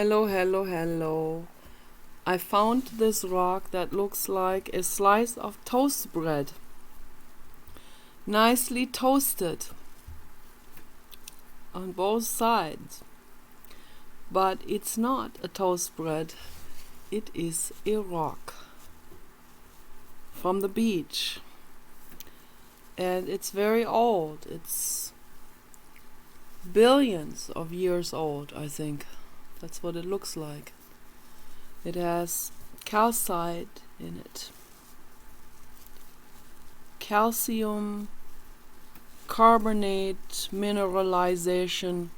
Hello, hello, hello. I found this rock that looks like a slice of toast bread. Nicely toasted on both sides. But it's not a toast bread, it is a rock from the beach. And it's very old. It's billions of years old, I think. That's what it looks like. It has calcite in it. Calcium carbonate mineralization,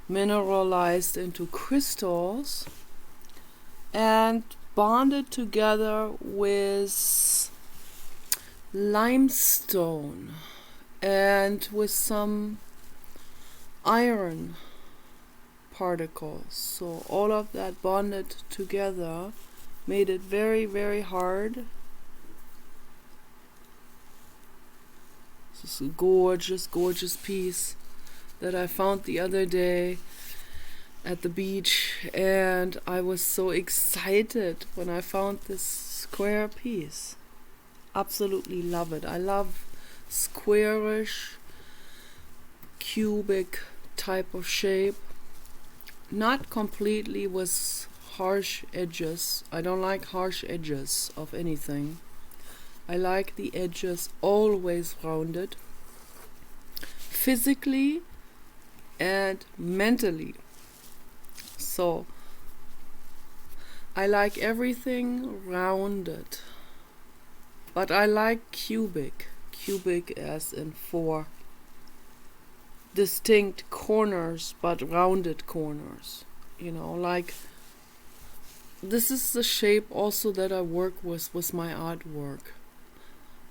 mineralized into crystals and bonded together with limestone and with some iron particles. So all of that bonded together made it very, very hard. This is a gorgeous, gorgeous piece that I found the other day at the beach, and I was so excited when I found this square piece. Absolutely love it. I love squarish, cubic type of shape. Not completely with harsh edges. I don't like harsh edges of anything. I like the edges always rounded, physically and mentally. So I like everything rounded, but I like cubic as in four distinct corners, but rounded corners. Like this is the shape also that I work with my artwork.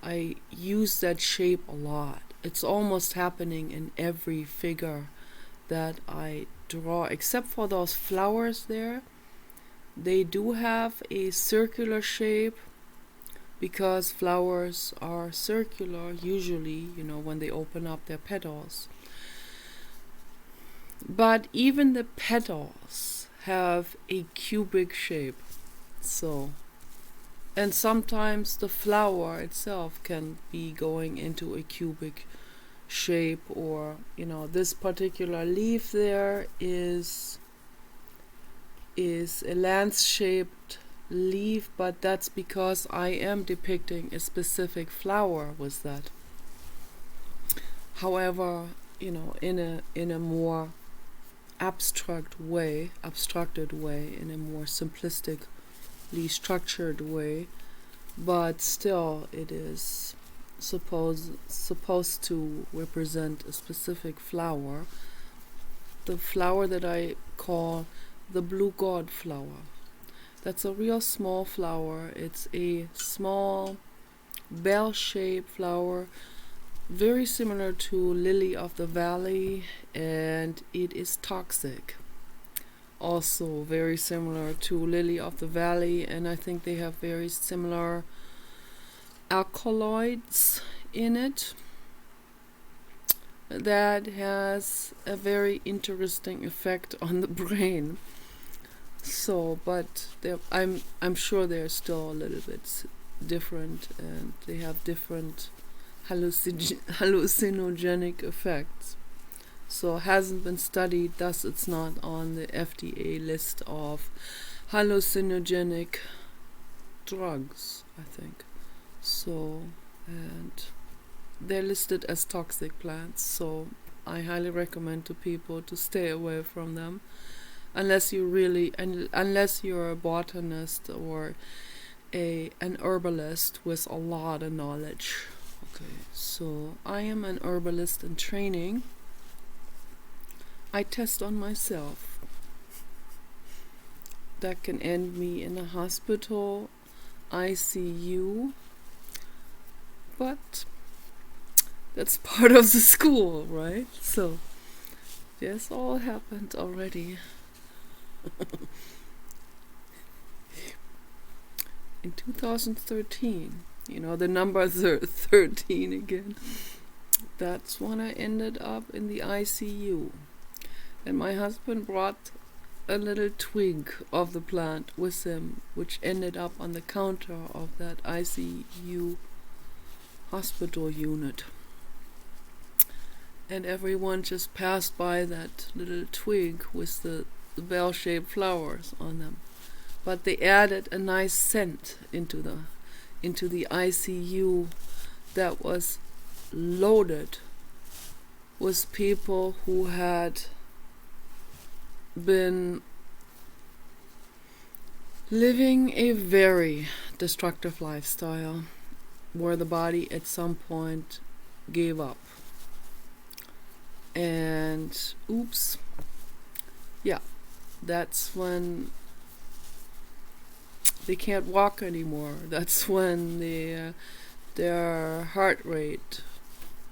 I use that shape a lot. It's almost happening in every figure that I draw, except for those flowers there. They do have a circular shape because flowers are circular usually, when they open up their petals. But even the petals have a cubic shape. And sometimes the flower itself can be going into a cubic shape, or this particular leaf there is a lance-shaped leaf, but that's because I am depicting a specific flower with that. However, in a more abstracted way, in a more simplistically structured way, but still it is supposed to represent a specific flower. The flower that I call the blue god flower. That's a real small flower. It's a small bell-shaped flower, very similar to lily of the valley, and it is toxic. Also very similar to lily of the valley, and I think they have very similar alkaloids in it that has a very interesting effect on the brain. But I'm sure they're still a little bit different, and they have different hallucinogenic effects. So it hasn't been studied, thus it's not on the FDA list of hallucinogenic drugs, I think. And they're listed as toxic plants, so I highly recommend to people to stay away from them unless you're a botanist or an herbalist with a lot of knowledge. Okay, so I am an herbalist in training. I test on myself. That can end me in a hospital, ICU, but that's part of the school, right? So this all happened already. In 2013, the number 13 again. That's when I ended up in the ICU. And my husband brought a little twig of the plant with him, which ended up on the counter of that ICU hospital unit. And everyone just passed by that little twig with the bell-shaped flowers on them. But they added a nice scent into the ICU that was loaded with people who had been living a very destructive lifestyle where the body at some point gave up. And oops, yeah, that's when they can't walk anymore. That's when their heart rate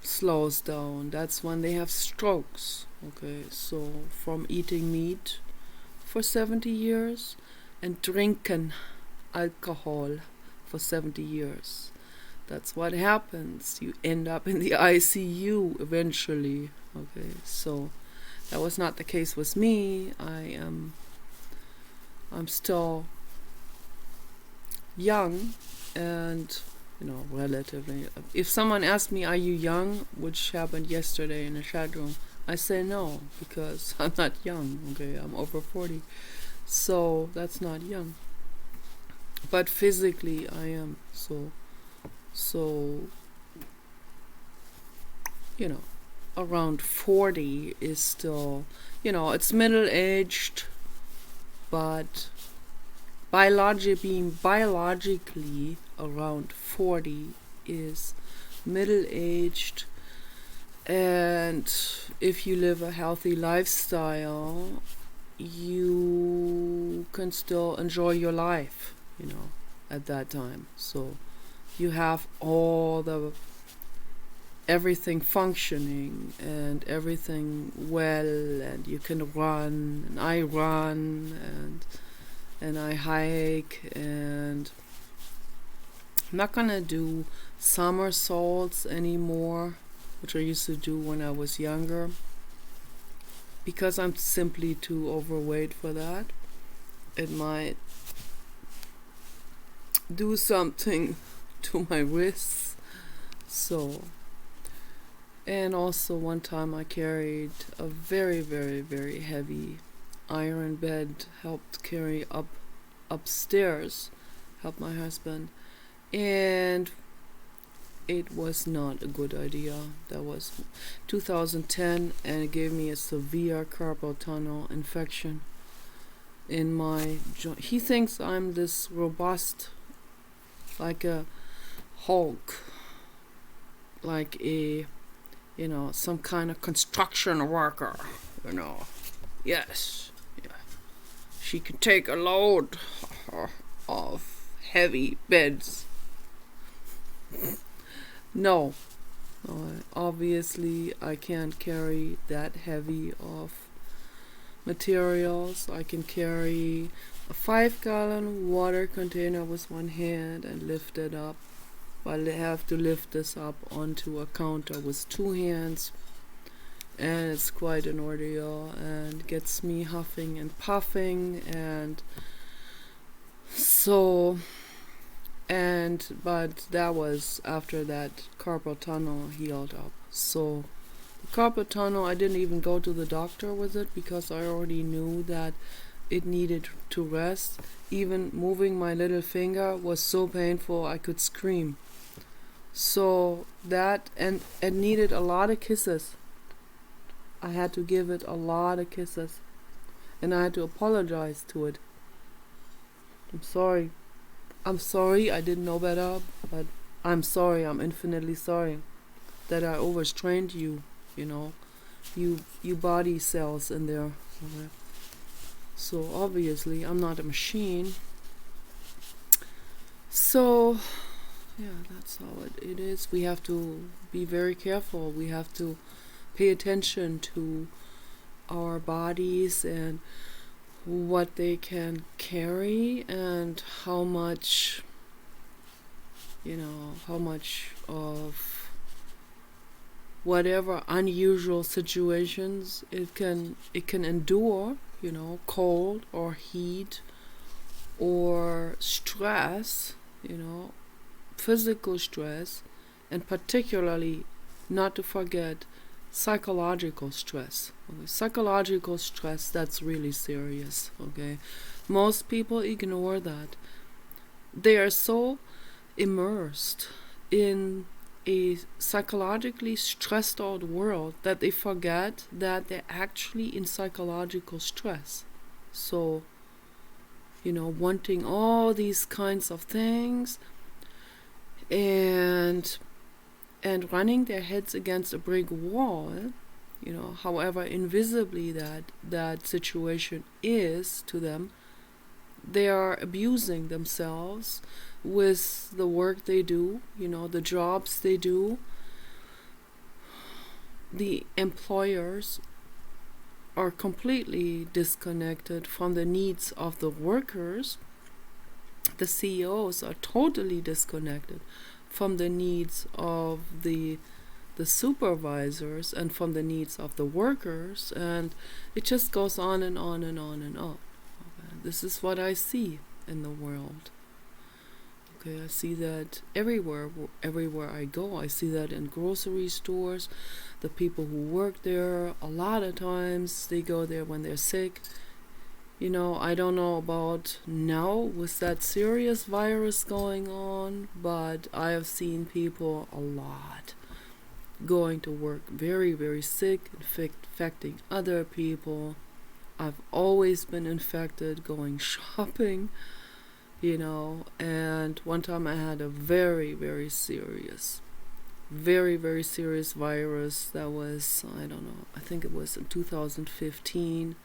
slows down. That's when they have strokes. Okay, so from eating meat for 70 years and drinking alcohol for 70 years. That's what happens. You end up in the ICU eventually. Okay, so that was not the case with me. I'm still young and, relatively. If someone asks me, are you young, which happened yesterday in the chat room, I say no, because I'm not young. Okay, I'm over 40. So that's not young. But physically I am. So around 40 is still, it's middle-aged, but being biologically around 40 is middle-aged. And if you live a healthy lifestyle, you can still enjoy your life, at that time. So you have everything functioning and everything well, and you can run, and I run, and I hike, and I'm not gonna do somersaults anymore, which I used to do when I was younger, because I'm simply too overweight for that. It might do something to my wrists. So, and also one time I carried a very, very, very heavy iron bed, helped carry upstairs, helped my husband, and it was not a good idea. That was 2010, and it gave me a severe carpal tunnel infection in my joint. He thinks I'm this robust, like a Hulk, like a, some kind of construction worker, Yes, yeah. She can take a load of heavy beds. No, obviously I can't carry that heavy of materials. I can carry a 5-gallon water container with one hand and lift it up, but I have to lift this up onto a counter with 2 hands, and it's quite an ordeal and gets me huffing and puffing, and so, but that was after that carpal tunnel healed up. So the carpal tunnel, I didn't even go to the doctor with it because I already knew that it needed to rest. Even moving my little finger was so painful I could scream. So that, and it needed a lot of kisses. I had to give it a lot of kisses, and I had to apologize to it. I'm sorry, I didn't know better, but I'm sorry, I'm infinitely sorry that I overstrained you, you body cells in there. So obviously I'm not a machine. So yeah, that's how it is. We have to be very careful. We have to pay attention to our bodies and what they can carry, and how much of whatever unusual situations it can endure, cold or heat or stress, physical stress, and particularly not to forget psychological stress. Okay? Psychological stress, that's really serious. Okay, most people ignore that. They are so immersed in a psychologically stressed out world that they forget that they're actually in psychological stress. So, wanting all these kinds of things and running their heads against a brick wall, however invisibly that situation is to them, they are abusing themselves with the work they do, the jobs they do. The employers are completely disconnected from the needs of the workers. The CEOs are totally disconnected from the needs of the supervisors and from the needs of the workers, and it just goes on and on and on and on. Okay. This is what I see in the world. Okay, I see that everywhere I go. I see that in grocery stores. The people who work there, a lot of times they go there when they're sick. I don't know about now with that serious virus going on, but I have seen people a lot going to work very, very sick, infecting other people. I've always been infected going shopping, and one time I had a very, very serious virus that was, I don't know, I think it was in 2015.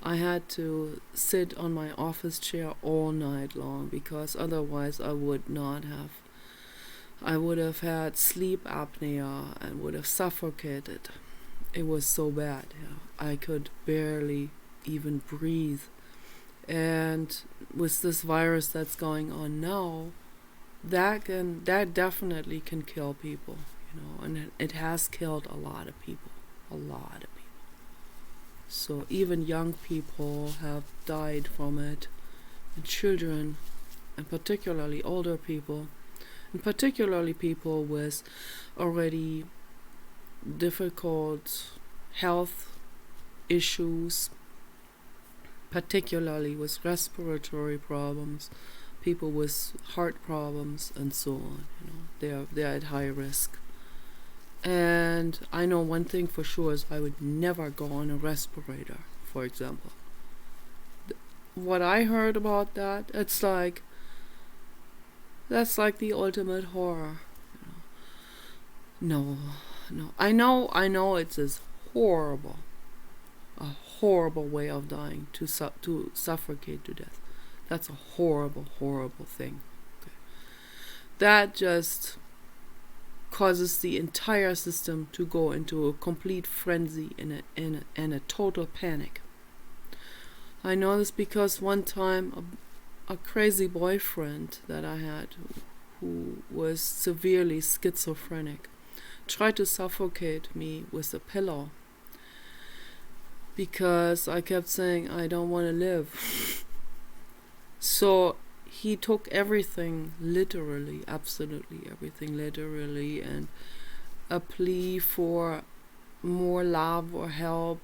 I had to sit on my office chair all night long because otherwise I would have had sleep apnea and would have suffocated. It was so bad. I could barely even breathe. And with this virus that's going on now, that definitely can kill people, and it has killed a lot of people. So even young people have died from it, and children, and particularly older people, and particularly people with already difficult health issues, particularly with respiratory problems, people with heart problems, and so on. They're at high risk. And I know one thing for sure is I would never go on a respirator, for example. What I heard about that, that's like the ultimate horror. No. I know it's a horrible way of dying, to suffocate to death. That's a horrible thing. Okay. That just causes the entire system to go into a complete frenzy and a total panic. I know this because one time a crazy boyfriend that I had, who was severely schizophrenic, tried to suffocate me with a pillow because I kept saying I don't want to live. So he took everything literally, absolutely everything literally, and a plea for more love or help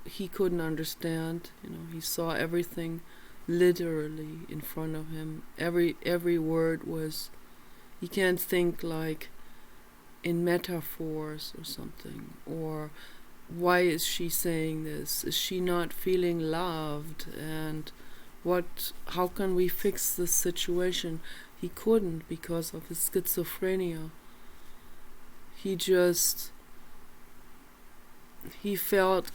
he couldn't understand. He saw everything literally in front of him. Every word was, he can't think like in metaphors or something, or why is she saying this? Is she not feeling loved? And how can we fix this situation? He couldn't because of his schizophrenia. He felt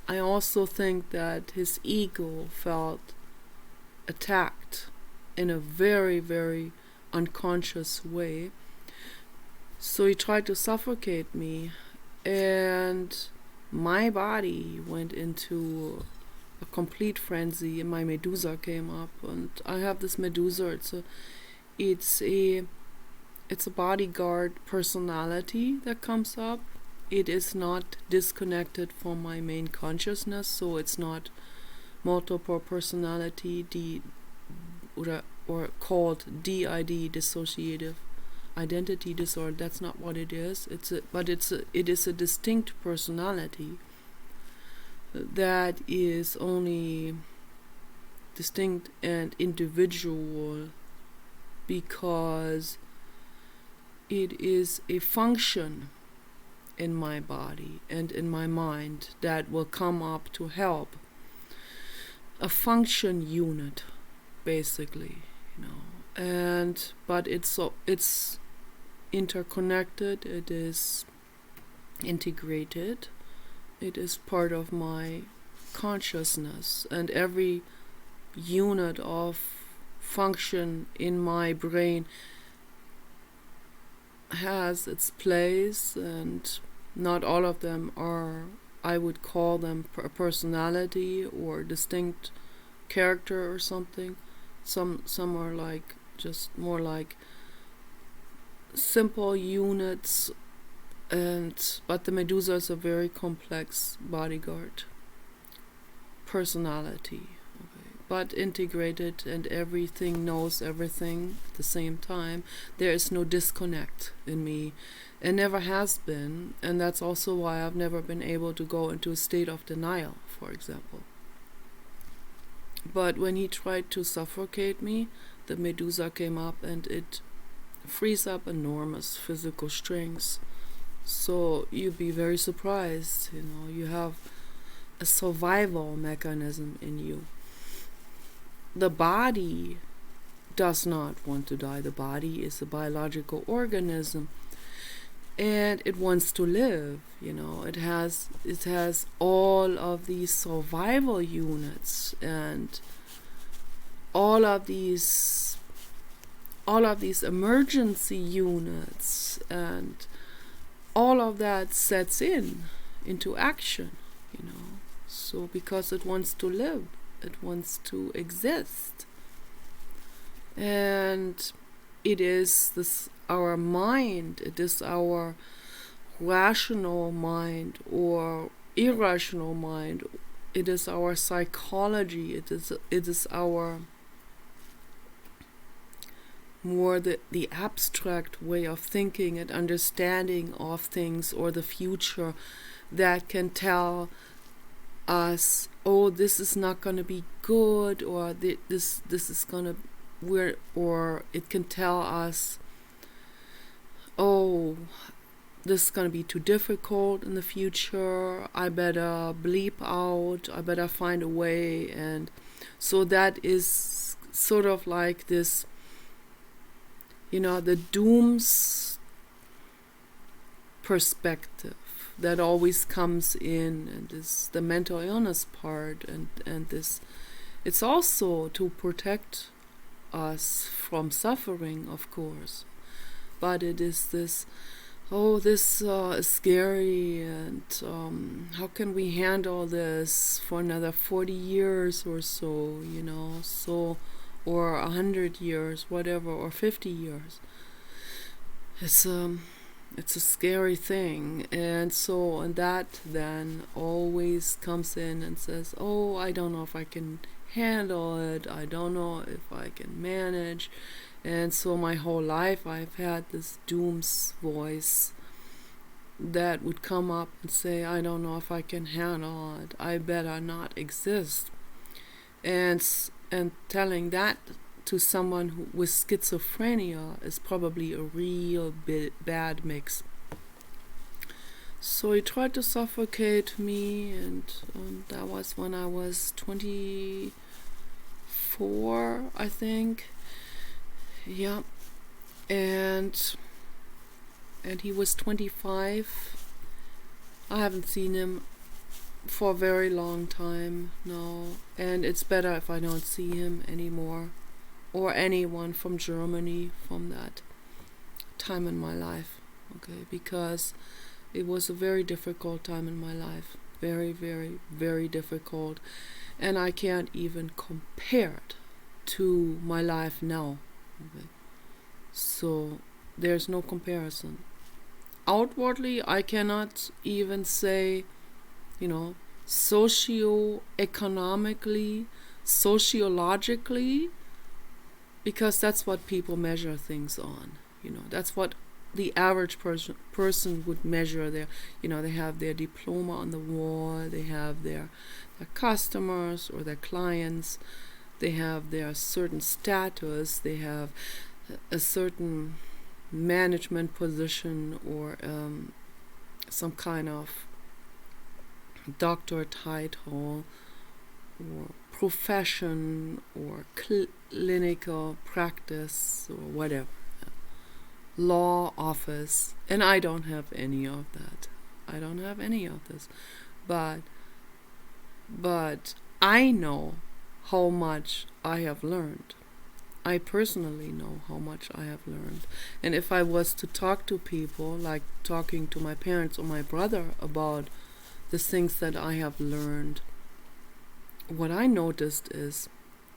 I also think that his ego felt attacked in a very, very unconscious way. So he tried to suffocate me, and my body went into a complete frenzy, and my Medusa came up, and I have this Medusa. It's a bodyguard personality that comes up, it is not disconnected from my main consciousness, so it's not multiple personality, or called DID, dissociative identity disorder. That's not what it is. It is a distinct personality that is only distinct and individual because it is a function in my body and in my mind that will come up to help. A function unit, basically, but it's interconnected, it is integrated, it is part of my consciousness, and every unit of function in my brain has its place, and not all of them are, I would call them a personality or distinct character or something. Some are like just more like simple units, but the Medusa is a very complex bodyguard personality, but integrated, and everything knows everything at the same time. There is no disconnect in me, and never has been, and that's also why I've never been able to go into a state of denial, for example. But when he tried to suffocate me, the Medusa came up, and it frees up enormous physical strengths. So you'd be very surprised, you have a survival mechanism in you. The body does not want to die. The body is a biological organism, and it wants to live. It has all of these survival units and all of these emergency units, and all of that sets into action. So because it wants to live, it wants to exist, and it is our mind, it is our rational mind or irrational mind, it is our psychology, it is our more the abstract way of thinking and understanding of things or the future that can tell us, oh, this is not going to be good, or this is going to or it can tell us, oh, this is going to be too difficult in the future, I better bleep out, I better find a way. And so that is sort of like this, the dooms perspective that always comes in, and is the mental illness part, and this, it's also to protect us from suffering, of course, but it is this, oh, this is scary, and how can we handle this for another 40 years or so, or 100 years, whatever, or 50 years. It's a scary thing, and that then always comes in and says, oh, I don't know if I can handle it, I don't know if I can manage. And so my whole life I've had this doom's voice that would come up and say, I don't know if I can handle it, I better not exist. And telling that to someone with schizophrenia is probably a real bad mix. So he tried to suffocate me, and that was when I was 24, I think. Yeah. And he was 25. I haven't seen him for a very long time now, and it's better if I don't see him anymore, or anyone from Germany from that time in my life, because it was a very difficult time in my life, very, very, very difficult, and I can't even compare it to my life now, so there's no comparison. outwardly, I cannot even say, socio-economically, sociologically, because that's what people measure things on. That's what the average person would measure their, they have their diploma on the wall, they have their customers or their clients, they have their certain status, they have a certain management position or some kind of doctor title or profession or clinical practice or whatever, law office, and I don't have any of that. I don't have any of this, but I know how much I have learned. I personally know how much I have learned. And if I was to talk to people, like talking to my parents or my brother about the things that I have learned, what I noticed is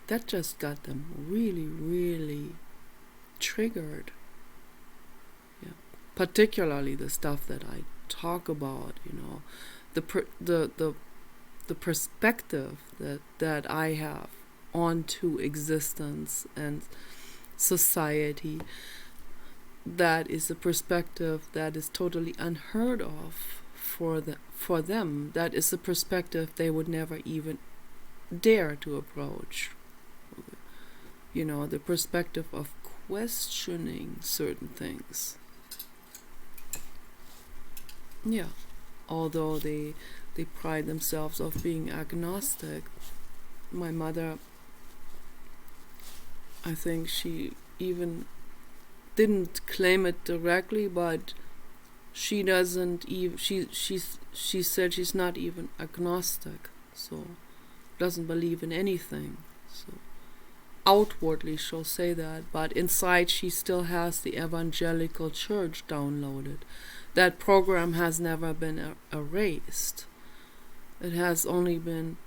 that just got them really, really triggered. Yeah. Particularly the stuff that I talk about, the perspective that I have onto existence and society, that is a perspective that is totally unheard of for them. That is a perspective they would never even dare to approach. The perspective of questioning certain things. Yeah, although they pride themselves of being agnostic. My mother, I think she even didn't claim it directly, but she doesn't even, she said she's not even agnostic, so doesn't believe in anything. So outwardly she'll say that, but inside she still has the evangelical church downloaded. That program has never been erased. It has only been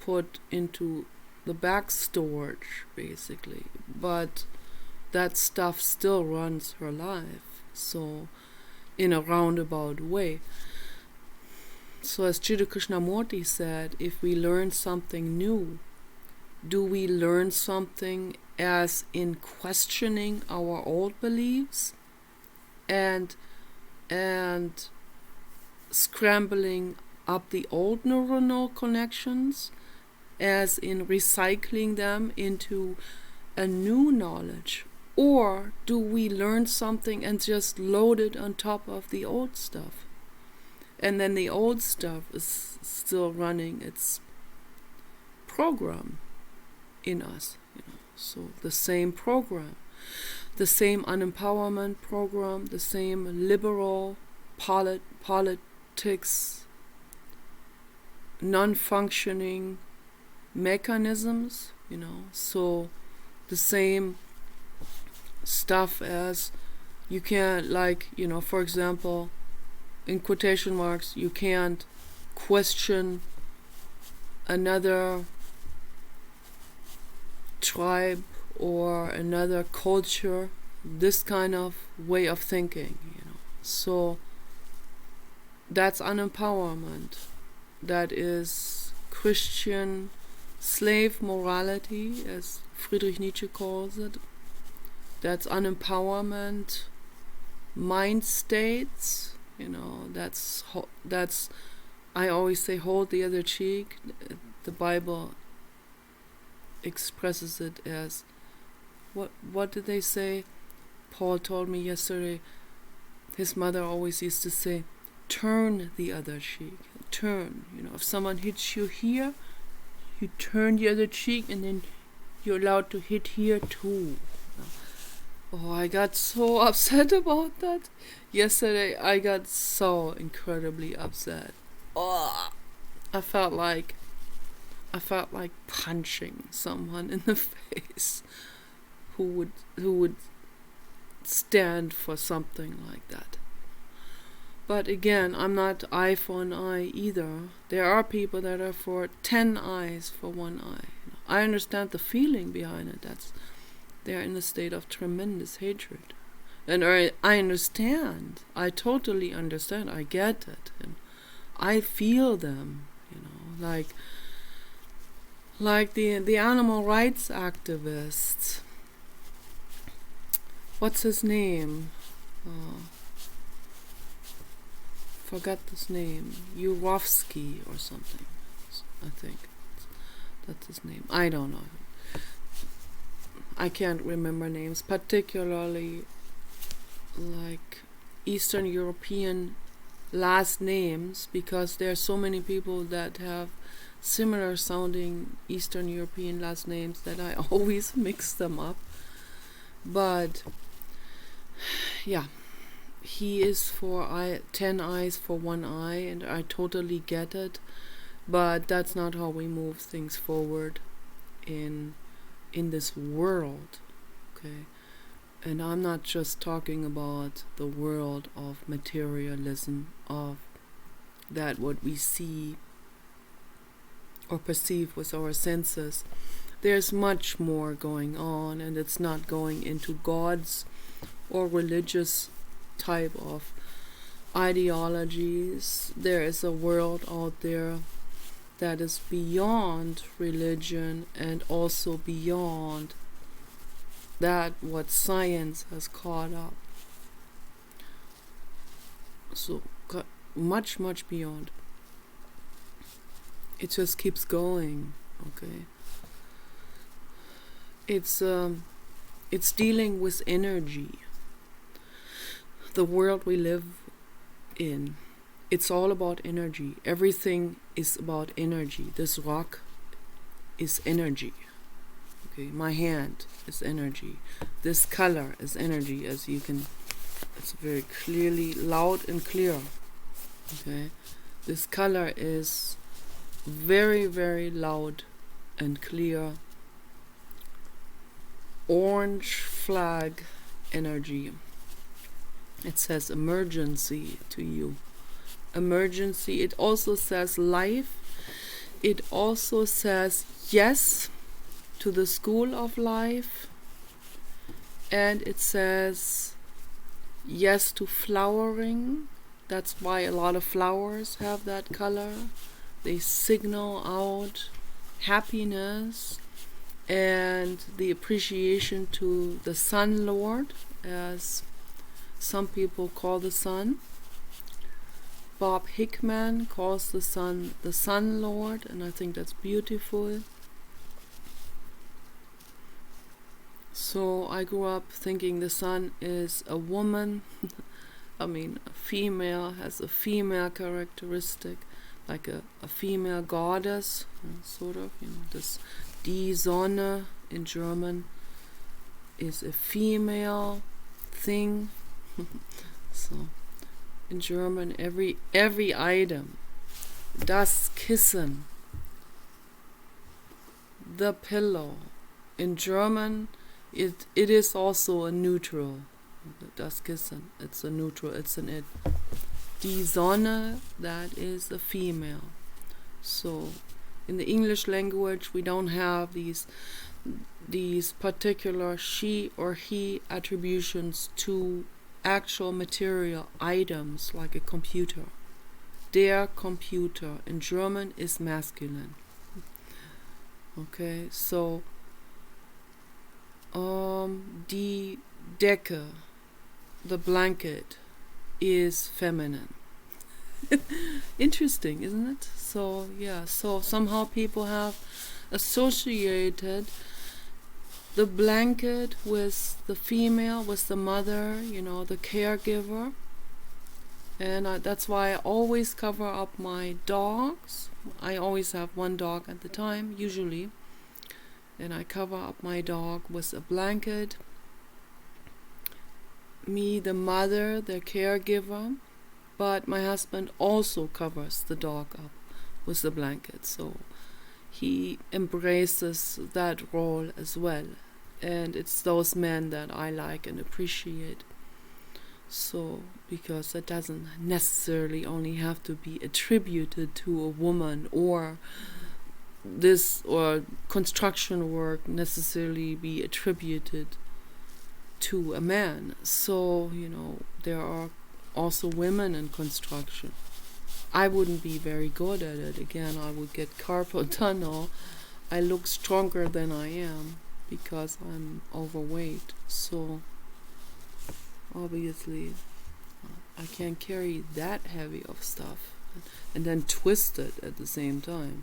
put into the back storage, basically, but that stuff still runs her life, so in a roundabout way. So as Jiddu Krishnamurti said, if we learn something new, do we learn something as in questioning our old beliefs and scrambling up the old neuronal connections, as in recycling them into a new knowledge? Or do we learn something and just load it on top of the old stuff? And then the old stuff is still running its program in us. So the same program, the same unempowerment program, the same liberal politics, non-functioning mechanisms, so the same stuff as you can't, for example, in quotation marks, you can't question another tribe or another culture, this kind of way of thinking, So that's unempowerment. That is Christian slave morality, as Friedrich Nietzsche calls it. That's unempowerment, mind states, that's I always say, hold the other cheek. The Bible expresses it as, what did they say? Paul told me yesterday, his mother always used to say, turn the other cheek. Turn, if someone hits you here, you turn the other cheek, and then you're allowed to hit here too. Oh, I got so upset about that. Yesterday, I got so incredibly upset. Oh, I felt like punching someone in the face who would stand for something like that. But again, I'm not eye for an eye either. There are people that are for 10 eyes for one eye. I understand the feeling behind it. they're in a state of tremendous hatred. And I understand. I totally understand. I get it. And I feel them, like the animal rights activists. What's his name? Forgot his name. Yurovsky or something. I think that's his name. I don't know. I can't remember names, particularly like Eastern European last names, because there are so many people that have similar sounding Eastern European last names that I always mix them up. But yeah, he is for 10 eyes for one eye, and I totally get it, but that's not how we move things forward in this world, okay? And I'm not just talking about the world of materialism, of that what we see or perceive with our senses. There's much more going on, and it's not going into God's or religious type of ideologies. There is a world out there that is beyond religion and also beyond that what science has caught up. So much, much beyond. It just keeps going, okay? It's dealing with energy. The world we live in, it's all about energy. Everything is about energy. This rock is energy. Okay, my hand is energy. This color is energy, as you can, it's very clearly loud and clear. Okay, this color is very, very loud and clear. Orange flag energy. It says emergency to you. Emergency. It also says life. It also says yes to the school of life. And it says yes to flowering. That's why a lot of flowers have that color. They signal out happiness and the appreciation to the Sun Lord, as some people call the sun. Bob Hickman calls the Sun Lord, and I think that's beautiful. So I grew up thinking the sun is a woman. I mean, a female has a female characteristic, like a female goddess, sort of. This Die Sonne in German is a female thing. So in German, every item, das Kissen, the pillow. In German, it is also a neutral. Das Kissen, it's a neutral, it's an it. Die Sonne, that is a female. So in the English language, we don't have these particular she or he attributions to actual material items like a computer. Der Computer in German is masculine. Okay, so die Decke, the blanket, is feminine. Interesting, isn't it? So yeah, so somehow people have associated the blanket with the female, with the mother, the caregiver. And that's why I always cover up my dogs. I always have one dog at the time, usually. And I cover up my dog with a blanket. Me, the mother, the caregiver. But my husband also covers the dog up with the blanket. So he embraces that role as well. And it's those men that I like and appreciate. So, because it doesn't necessarily only have to be attributed to a woman or this or construction work necessarily be attributed to a man. So, there are also women in construction. I wouldn't be very good at it. Again, I would get carpal tunnel. I look stronger than I am because I'm overweight. So, obviously, I can't carry that heavy of stuff and then twist it at the same time.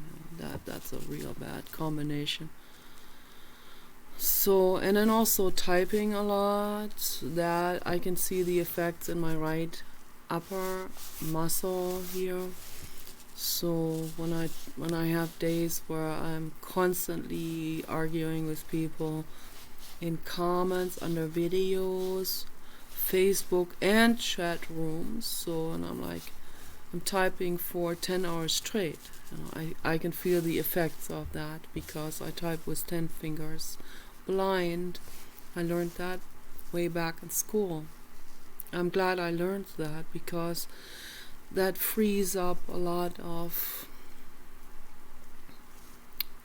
That's a real bad combination. So, and then also typing a lot, that I can see the effects in my right upper muscle here. So when I have days where I'm constantly arguing with people in comments under videos, Facebook and chat rooms, and I'm typing for 10 hours straight. I can feel the effects of that because I type with 10 fingers blind. I learned that way back in school. I'm glad I learned that because that frees up a lot of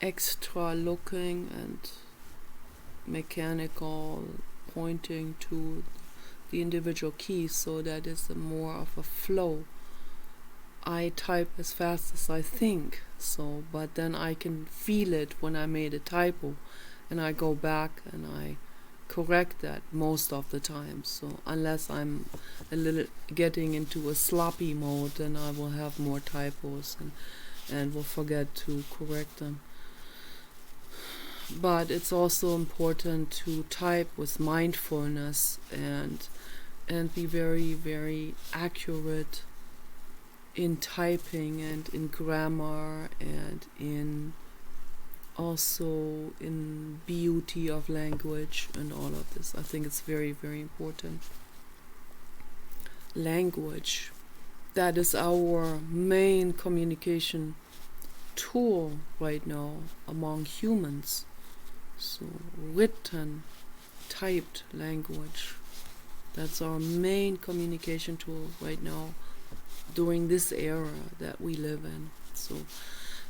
extra looking and mechanical pointing to the individual keys, so that is more of a flow. I type as fast as I think, but then I can feel it when I made a typo, and I go back and I correct that most of the time. So unless I'm a little getting into a sloppy mode, then I will have more typos and will forget to correct them. But it's also important to type with mindfulness and be very, very accurate in typing and in grammar and in also in beauty of language and all of this. I think it's very, very important. Language, that is our main communication tool right now among humans. So written, typed language, that's our main communication tool right now during this era that we live in. So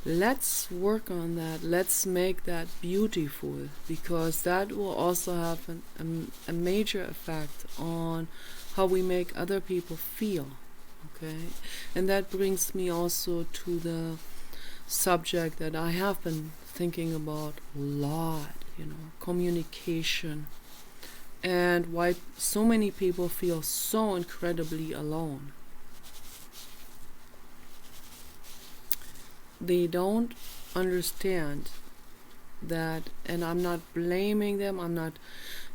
let's work on that. Let's make that beautiful, because that will also have a major effect on how we make other people feel. Okay, and that brings me also to the subject that I have been thinking about a lot, communication, and why so many people feel so incredibly alone. They don't understand that, and I'm not blaming them, I'm not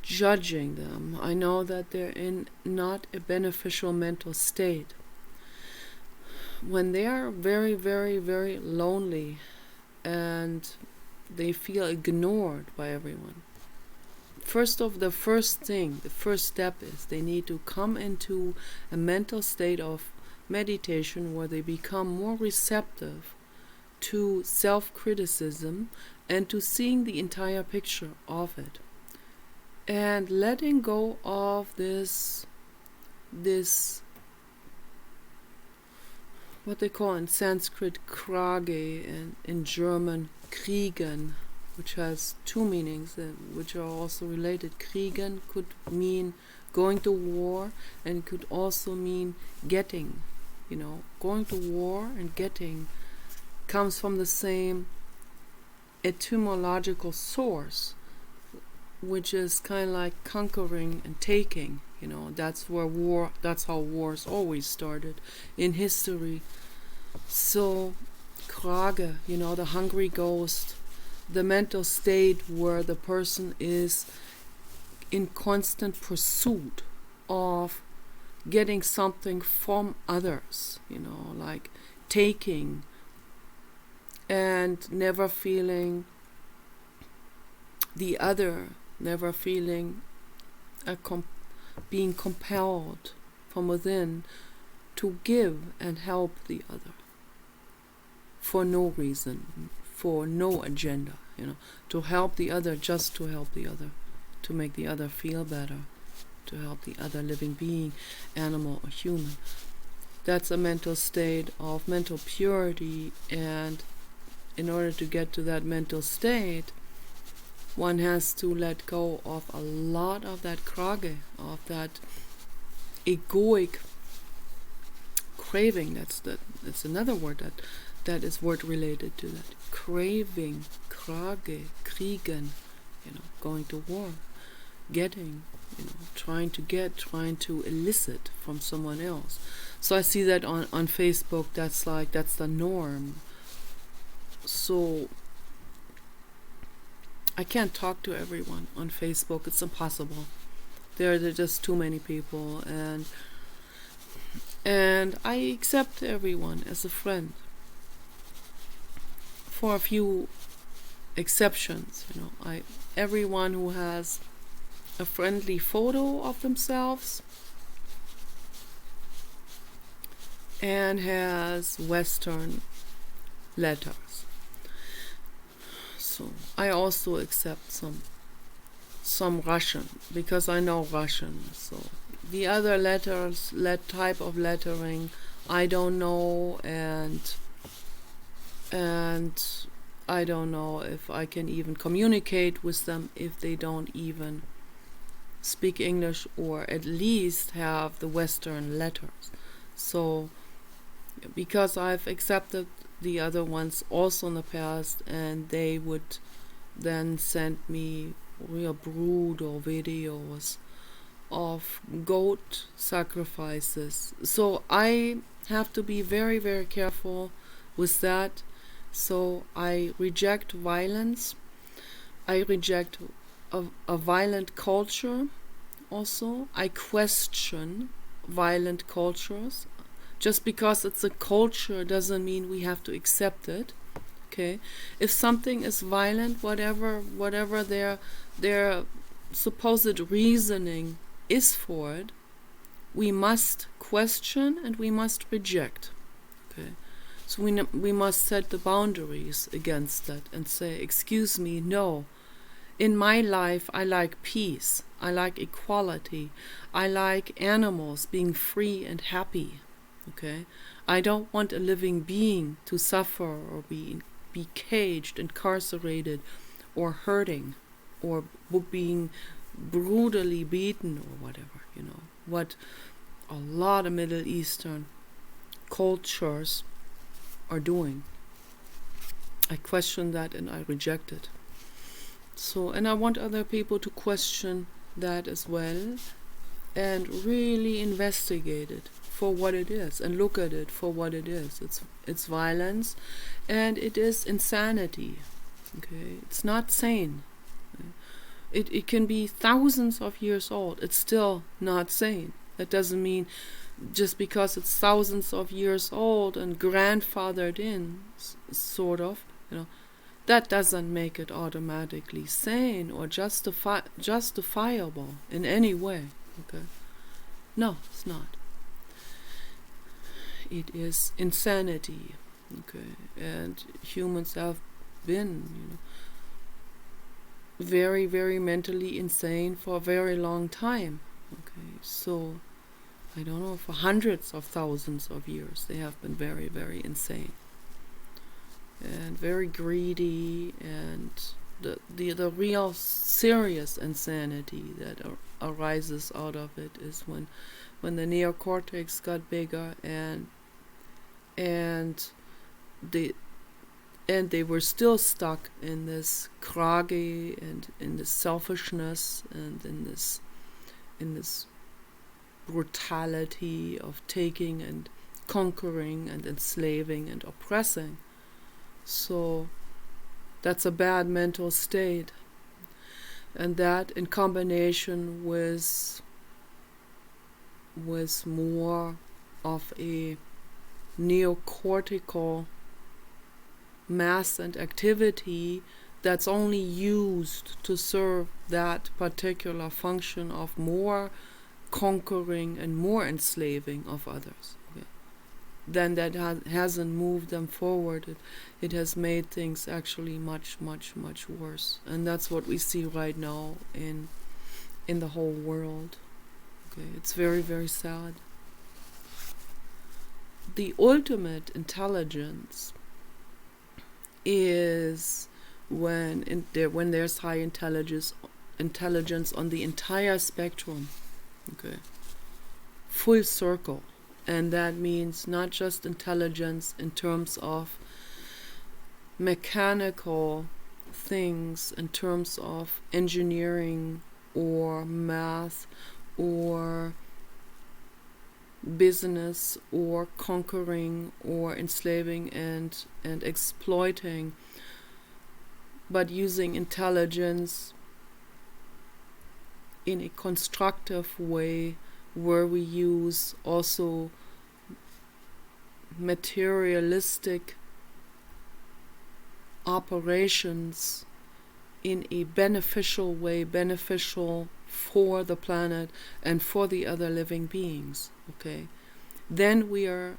judging them. I know that they're in not a beneficial mental state. When they are very, very, very lonely and they feel ignored by everyone, the first step is they need to come into a mental state of meditation where they become more receptive to self-criticism and to seeing the entire picture of it, and letting go of this what they call in Sanskrit Krage, and in German Kriegen, which has two meanings which are also related. Kriegen could mean going to war, and could also mean getting. Going to war and getting comes from the same etymological source, which is kind of like conquering and taking. That's how wars always started in history. So Krage, the hungry ghost, the mental state where the person is in constant pursuit of getting something from others, like taking, and never feeling the other, never feeling being compelled from within to give and help the other for no reason, for no agenda, to help the other just to help the other, to make the other feel better, to help the other living being, animal or human. That's a mental state of mental purity and in order to get to that mental state, one has to let go of a lot of that krage, of that egoic craving. That's another word that is word related to that. Craving, krage, kriegen, going to war, getting, trying to elicit from someone else. So I see that on Facebook. That's the norm. So I can't talk to everyone on Facebook. It's impossible. There are just too many people, and I accept everyone as a friend. For a few exceptions, everyone who has a friendly photo of themselves and has Western letters. So I also accept some Russian, because I know Russian. So the other letters, type of lettering, I don't know, and I don't know if I can even communicate with them if they don't even speak English, or at least have the Western letters. So because I've accepted the other ones also in the past, and they would then send me real brutal videos of goat sacrifices. So I have to be very, very careful with that. So I reject violence. I reject a violent culture also. I question violent cultures. Just because it's a culture doesn't mean we have to accept it. Okay? If something is violent, whatever their supposed reasoning is for it, we must question and we must reject. Okay? So we must set the boundaries against that and say, excuse me, no. In my life, I like peace. I like equality. I like animals being free and happy. Okay? I don't want a living being to suffer or be caged, incarcerated, or hurting, or being brutally beaten, or whatever, what a lot of Middle Eastern cultures are doing. I question that and I reject it. So, and I want other people to question that as well, and really investigate it for what it is, and look at it for what it is. It's violence, and it is insanity. Okay, it's not sane. It can be thousands of years old. It's still not sane. That doesn't mean just because it's thousands of years old and grandfathered in, sort of, that doesn't make it automatically sane or justifiable in any way. Okay, no, it's not. It is insanity. Okay, and humans have been, very, very mentally insane for a very long time. Okay, so I don't know, for hundreds of thousands of years they have been very, very insane and very greedy, and the real serious insanity that arises out of it is when the neocortex got bigger, and they were still stuck in this krage and in this selfishness and in this brutality of taking and conquering and enslaving and oppressing. So that's a bad mental state, and that in combination with more of a neocortical mass and activity that's only used to serve that particular function of more conquering and more enslaving of others. Okay. Then that hasn't moved them forward. It has made things actually much, much, much worse. And that's what we see right now in the whole world. Okay, it's very, very sad. The ultimate intelligence is when there's high intelligence on the entire spectrum, okay, full circle. And that means not just intelligence in terms of mechanical things, in terms of engineering or math or business or conquering or enslaving and exploiting, but using intelligence in a constructive way, where we use also materialistic operations in a beneficial way, beneficial for the planet and for the other living beings, okay? Then we are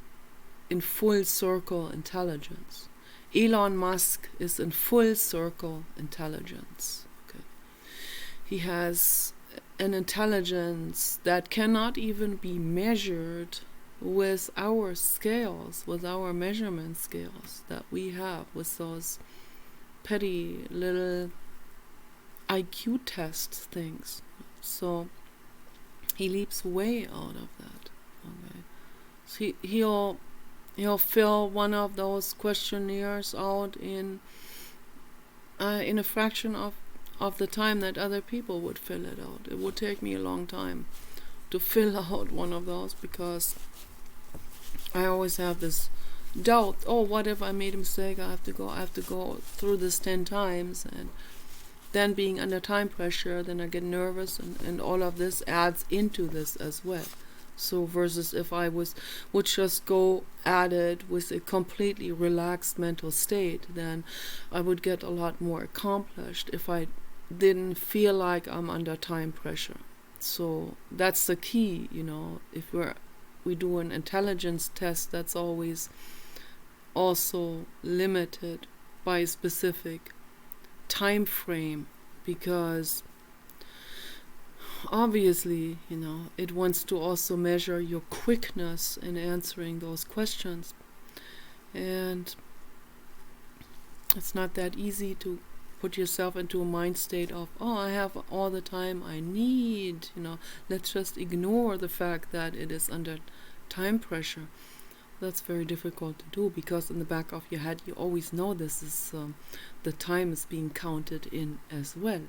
in full circle intelligence. Elon Musk is in full circle intelligence, okay? He has an intelligence that cannot even be measured with our scales, with our measurement scales that we have, with those petty little IQ test things. So he leaps way out of that. Okay, so he'll fill one of those questionnaires out in a fraction of the time that other people would fill it out. It would take me a long time to fill out one of those, because I always have this doubt, oh, what if I made a mistake? I have to go through this 10 times, and then being under time pressure, then I get nervous, and all of this adds into this as well. So versus if I would just go at it with a completely relaxed mental state, then I would get a lot more accomplished if I didn't feel like I'm under time pressure. So that's the key, if we do an intelligence test, that's always also limited by a specific time frame, because obviously, it wants to also measure your quickness in answering those questions. And it's not that easy to put yourself into a mind state of, oh, I have all the time I need, let's just ignore the fact that it is under time pressure. That's very difficult to do, because in the back of your head you always know this is the time is being counted in as well,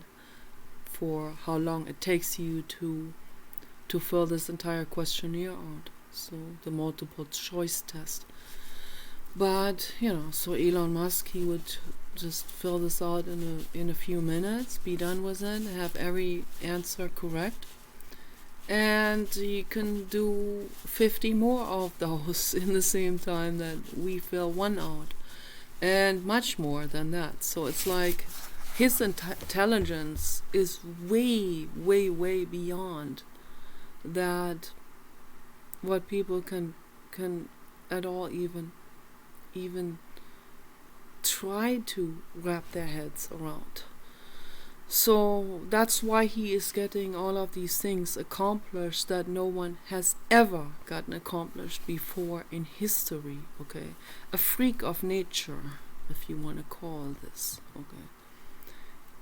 for how long it takes you to fill this entire questionnaire out, so the multiple choice test. But so Elon Musk, he would just fill this out in a few minutes, be done with it, have every answer correct, and he can do 50 more of those in the same time that we fill one out, and much more than that. So it's like his intelligence is way, way, way beyond that what people can at all even try to wrap their heads around. So that's why he is getting all of these things accomplished that no one has ever gotten accomplished before in history, okay? A freak of nature, if you want to call this, okay?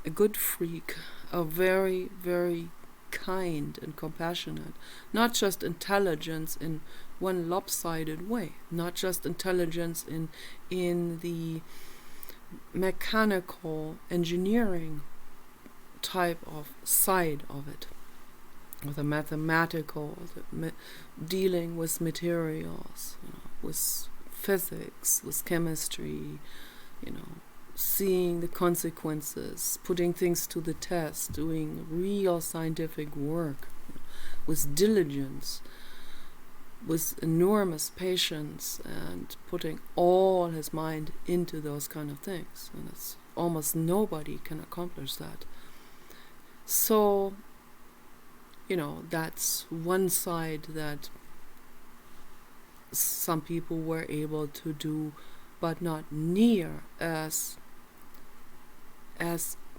A good freak, a very, very kind and compassionate, not just intelligence in one lopsided way, not just intelligence in the mechanical engineering type of side of it, or the mathematical, dealing with materials, with physics, with chemistry, seeing the consequences, putting things to the test, doing real scientific work with diligence, with enormous patience, and putting all his mind into those kind of things. And it's almost nobody can accomplish that. So, that's one side that some people were able to do, but not near as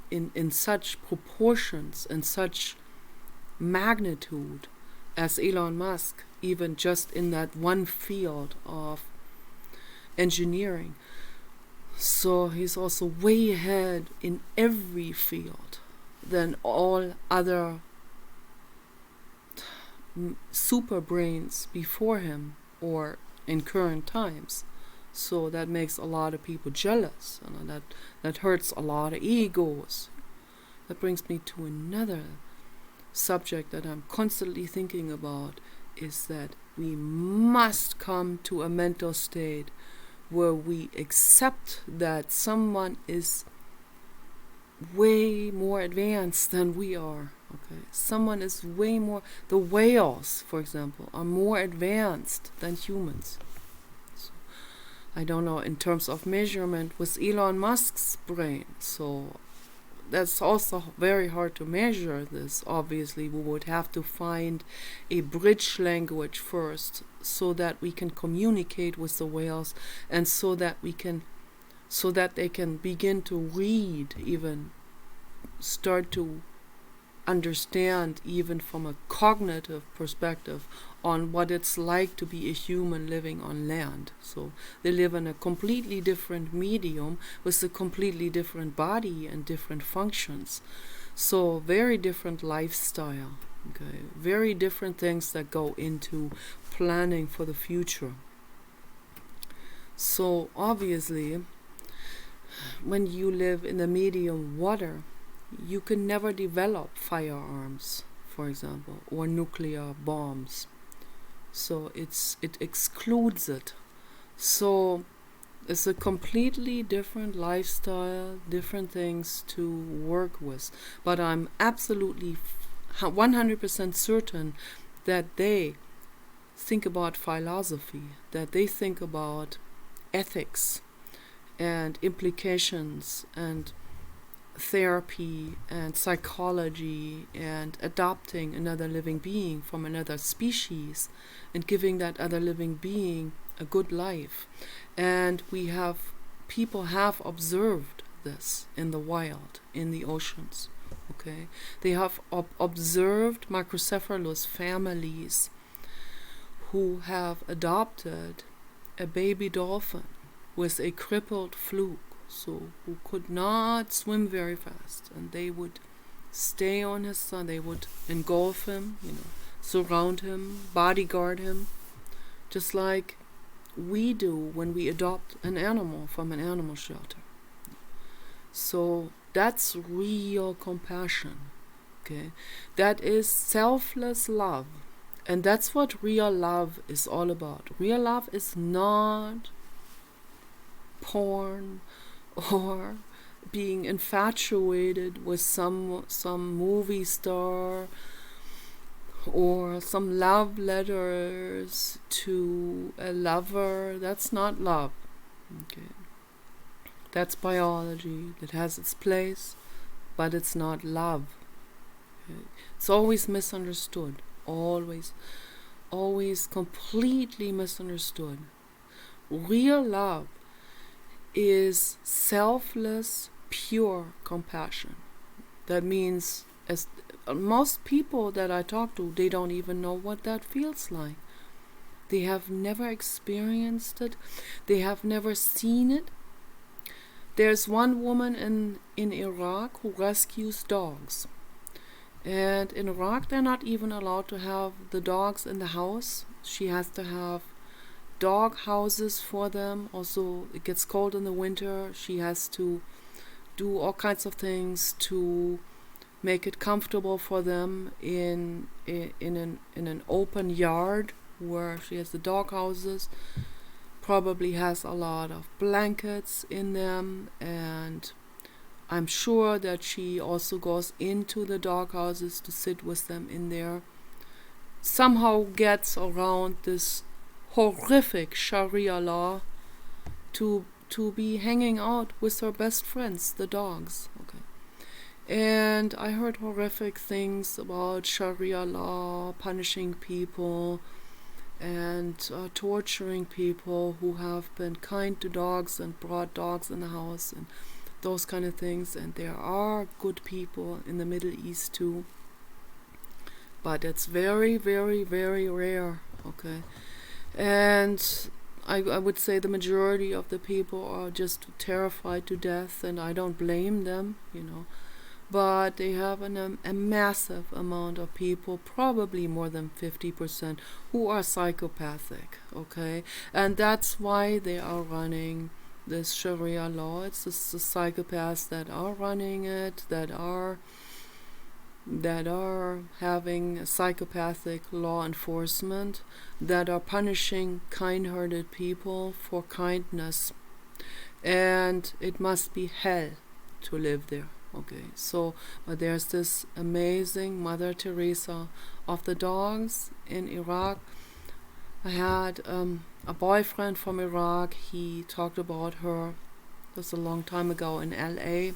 in such proportions and such magnitude as Elon Musk, even just in that one field of engineering. So he's also way ahead in every field than all other super brains before him or in current times. So that makes a lot of people jealous, and that hurts a lot of egos. That brings me to another subject that I'm constantly thinking about, is that we must come to a mental state where we accept that someone is way more advanced than we are. Okay, someone is way more. The whales, for example, are more advanced than humans. So, I don't know in terms of measurement with Elon Musk's brain. So that's also very hard to measure this. Obviously, we would have to find a bridge language first so that we can communicate with the whales, and so that they can begin to read, even start to understand, even from a cognitive perspective, on what it's like to be a human living on land. So they live in a completely different medium with a completely different body and different functions. So very different lifestyle. Okay, very different things that go into planning for the future. So obviously, when you live in the medium water, you can never develop firearms, for example, or nuclear bombs. So it excludes it. So it's a completely different lifestyle, different things to work with. But I'm absolutely 100% certain that they think about philosophy, that they think about ethics and implications and therapy and psychology and adopting another living being from another species and giving that other living being a good life. And people have observed this in the wild, in the oceans. Okay, they have observed microcephalus families who have adopted a baby dolphin with a crippled fluke, so who could not swim very fast, and they would stay on his son. They would engulf him, surround him, bodyguard him, just like we do when we adopt an animal from an animal shelter. So that's real compassion. Okay, that is selfless love, and that's what real love is all about. Real love is not porn or being infatuated with some movie star or some love letters to a lover. That's not love. Okay, that's biology that has its place, but it's not love. Okay? It's always misunderstood. Always completely misunderstood. Real love is selfless, pure compassion. That means, as most people that I talk to, they don't even know what that feels like. They have never experienced it. They have never seen it. There's one woman in Iraq who rescues dogs. And in Iraq, they're not even allowed to have the dogs in the house. She has to have dog houses for them. Also, it gets cold in the winter. She has to do all kinds of things to make it comfortable for them in an open yard where she has the dog houses. Probably has a lot of blankets in them, and I'm sure that she also goes into the dog houses to sit with them in there. Somehow gets around this horrific Sharia law to be hanging out with her best friends, the dogs. Okay. And I heard horrific things about Sharia law punishing people and torturing people who have been kind to dogs and brought dogs in the house and those kind of things. And there are good people in the Middle East too, but it's very, very, very rare. Okay. And I would say the majority of the people are just terrified to death, and I don't blame them, But they have a massive amount of people, probably more than 50%, who are psychopathic, okay? And that's why they are running this Sharia law. It's the psychopaths that are running it, that are having psychopathic law enforcement, that are punishing kind-hearted people for kindness, and it must be hell to live there. Okay, so but there's this amazing Mother Teresa of the dogs in Iraq. I had a boyfriend from Iraq. He talked about her. This was a long time ago in LA.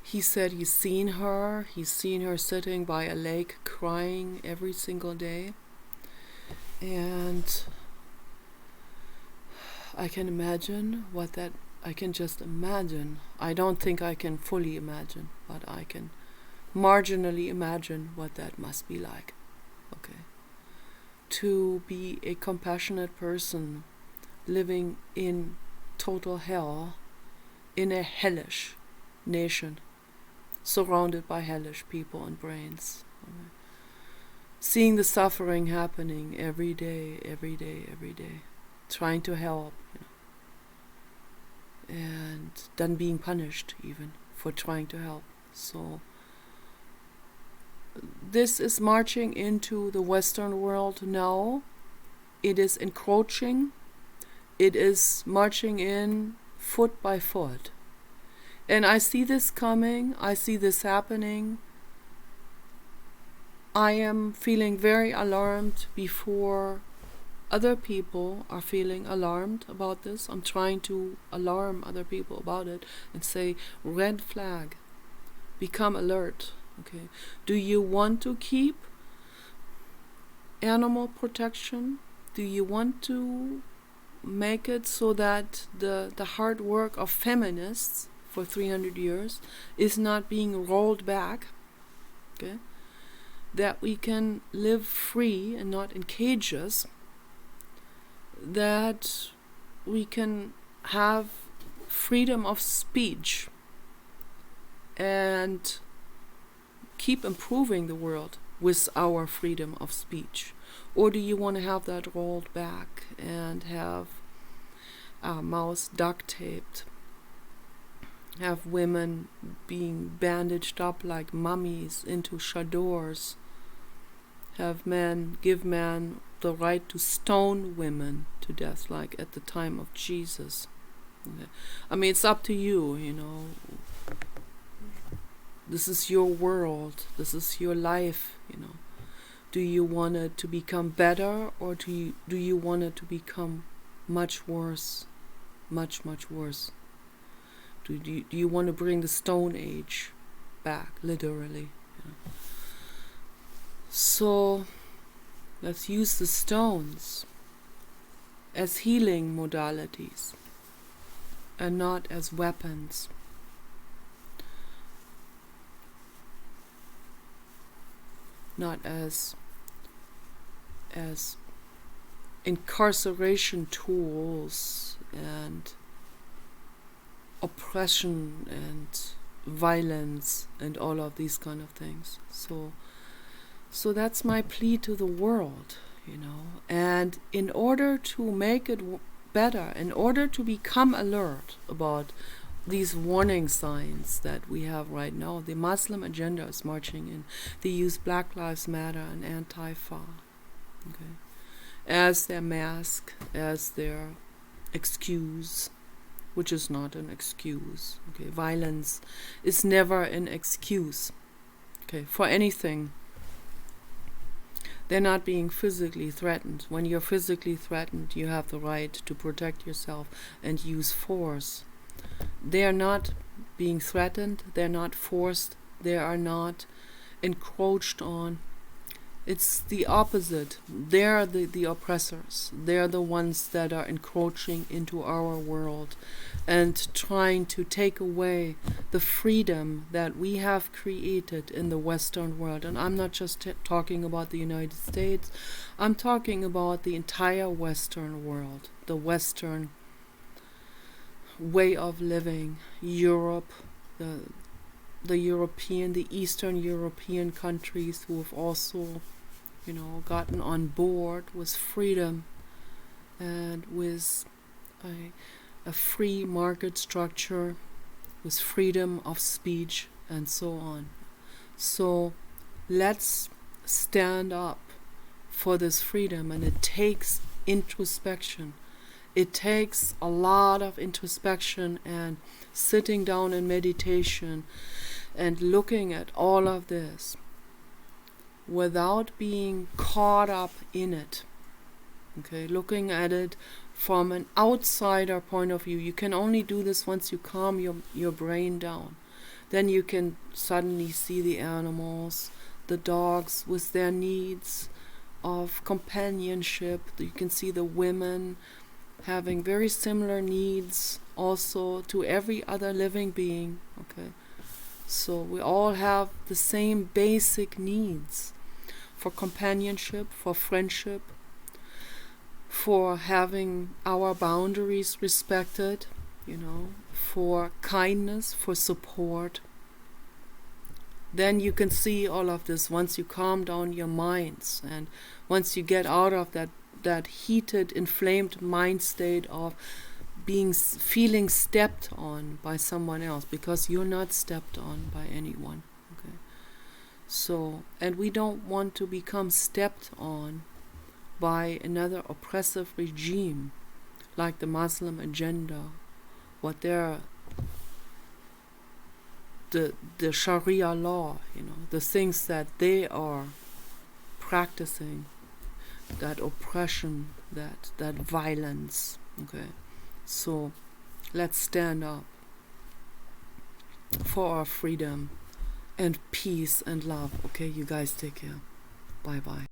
He said he's seen her sitting by a lake crying every single day. And I can imagine I can just imagine. I don't think I can fully imagine, but I can marginally imagine what that must be like. Okay. To be a compassionate person living in total hell in a hellish nation, surrounded by hellish people and brains. Okay. Seeing the suffering happening every day, trying to help, and then being punished even for trying to help. So this is marching into the Western world now. It is encroaching. It is marching in foot by foot. And I see this coming. I see this happening. I am feeling very alarmed before other people are feeling alarmed about this. I'm trying to alarm other people about it and say, red flag, become alert. Okay. Do you want to keep animal protection? Do you want to make it so that the hard work of feminists for 300 years is not being rolled back? Okay. That we can live free and not in cages, that we can have freedom of speech and keep improving the world with our freedom of speech? Or do you want to have that rolled back and have our mouths duct taped, have women being bandaged up like mummies into chadors, give men the right to stone women to death like at the time of Jesus? Okay. I mean, it's up to you, This is your world. This is your life, Do you want it to become better, or do you want it to become much worse? Much, much worse? Do you want to bring the Stone Age back, literally? So let's use the stones as healing modalities and not as weapons. Not as incarceration tools and oppression and violence and all of these kind of things. So that's my plea to the world, And in order to make it better, in order to become alert about these warning signs that we have right now, the Muslim agenda is marching in. They use Black Lives Matter and Antifa, okay, as their mask, as their excuse, which is not an excuse. Okay, violence is never an excuse. Okay, for anything. They're not being physically threatened. When you're physically threatened, you have the right to protect yourself and use force. They are not being threatened. They're not forced. They are not encroached on. It's the opposite. They're the oppressors. They're the ones that are encroaching into our world and trying to take away the freedom that we have created in the Western world. And I'm not just talking about the United States. I'm talking about the entire Western world, the Western way of living, Europe, the Eastern European countries who have also, gotten on board with freedom and with a free market structure, with freedom of speech and so on. So let's stand up for this freedom, and it takes introspection. It takes a lot of introspection and sitting down in meditation and looking at all of this without being caught up in it. Okay, looking at it from an outsider point of view. You can only do this once you calm your brain down. Then you can suddenly see the animals, the dogs with their needs of companionship. You can see the women having very similar needs also to every other living being. Okay, so we all have the same basic needs for companionship, for friendship, for having our boundaries respected, for kindness, for support. Then you can see all of this once you calm down your minds, and once you get out of that heated, inflamed mind state of feeling stepped on by someone else, because you're not stepped on by anyone. Okay, so, and we don't want to become stepped on by another oppressive regime like the Muslim agenda, what they're the Sharia law, the things that they are practicing, that oppression, that violence. Okay, so let's stand up for our freedom and peace and love. Okay, you guys take care. Bye bye.